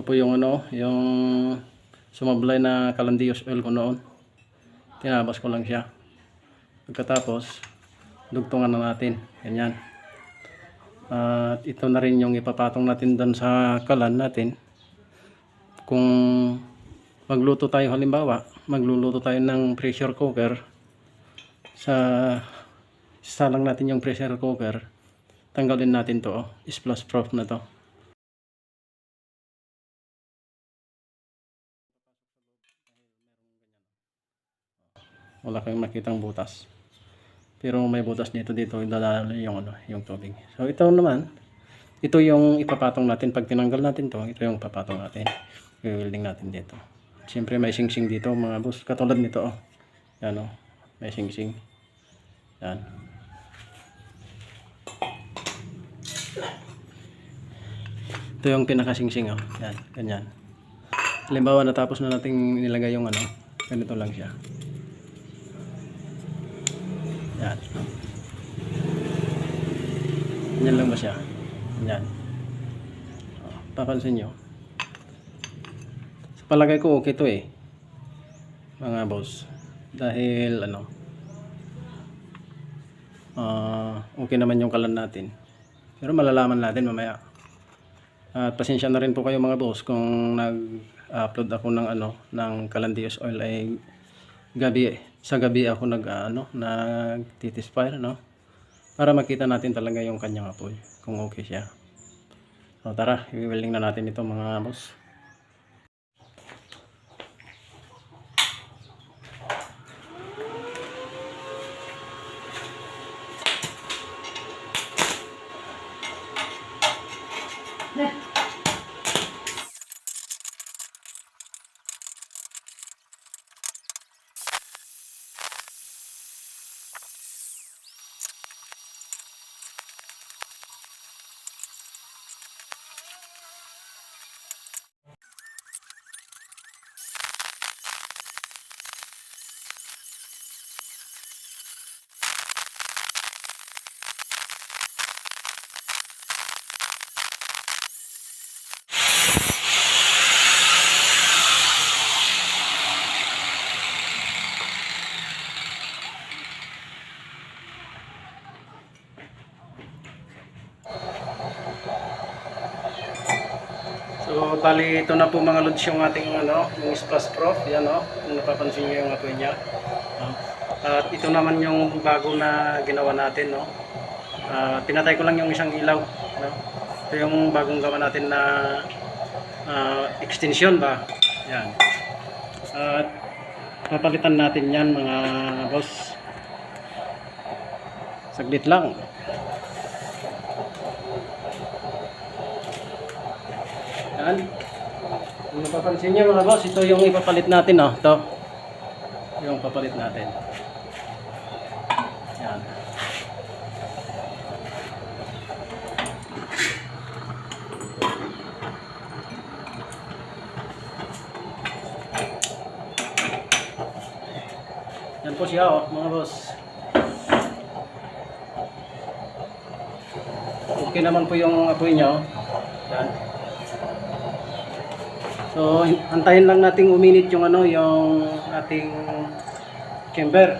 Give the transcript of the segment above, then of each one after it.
po yung ano, yung sumablay na Calandios oil ko noon. Tinabas ko lang siya. Pagkatapos, dugtungan na natin. Ganyan. At ito na rin yung ipapatong natin doon sa kalan natin. Kung magluto tayo, halimbawa, magluluto tayo ng pressure cooker, isa lang natin yung pressure cooker, tanggalin natin to, splash proof na to. Wala kayong makitang butas, pero may butas dito idadala yung ano, yung tubig. So ito naman, ito yung ipapatong natin. Pag tinanggal natin to, ito yung ipapatong natin, i-welding natin dito. Siyempre may singsing dito mga boss, katulad nito oh. Yan oh, may singsing. Yan. Ito yung pinakasingsing oh. Yan, ganyan. Halimbawa natapos na nating nilagay yung ano, ganito lang siya. Yan. Ganyan lang ba siya? Yan. Papansin nyo. Sa palagay ko okay to eh. Mga boss. Dahil ano. Okay naman yung kalan natin. Pero malalaman natin mamaya. At pasensya na rin po kayo mga boss kung nag-upload ako ng ano, ng Calandios oil ay sa gabi ako nagtitis-fire, no? Para makita natin talaga yung kanyang apoy, kung okay siya. So tara, i-welding na natin ito mga boss. So, bali ito na po mga lods yung ating ano, yung splash proof, yan oh, kung napapansin niyo yung apoy niya. At ito naman yung bago na ginawa natin, no. Pinatay ko lang yung isang ilaw, no. Ito yung bagong gawa natin na extension ba. Yan. At papalitan natin yan mga boss. Saglit lang. Yan. Kung napapansin nyo mga boss, ito yung ipapalit natin, oh. Ito yung papalit natin. Yan. Yan po siya, oh, mga boss. Okay naman po yung apoy nyo. Yan. So, antayin lang nating uminit yung ano, yung ating chamber.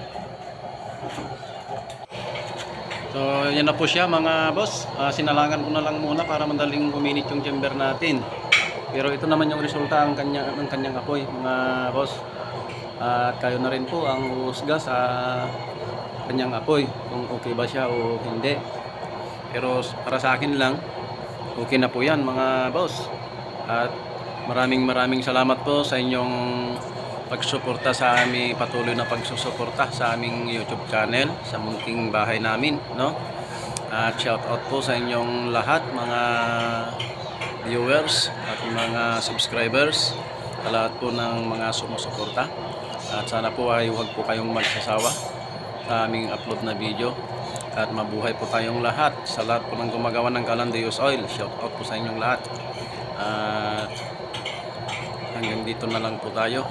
So, yan na po siya mga boss. Sinalangan ko na lang muna para madaling uminit yung chamber natin. Pero ito naman yung resulta ng kanyang apoy mga boss. At kayo na rin po ang husga sa kanyang apoy kung okay ba siya o hindi. Pero para sa akin lang, okay na po yan mga boss. At maraming salamat po sa inyong pagsuporta sa aming patuloy na pagsusuporta sa aming YouTube channel, sa munting bahay namin, no? At shout out po sa inyong lahat mga viewers at mga subscribers, sa lahat po ng mga sumusuporta. At sana po ay huwag po kayong magsasawa sa aming upload na video. At mabuhay po tayong lahat, sa lahat po ng gumagawa ng Calandios oil. Shout out po sa inyong lahat. At hanggang dito na lang po tayo.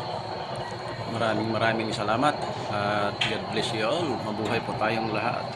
Maraming salamat at God bless you all. Mabuhay po tayong lahat.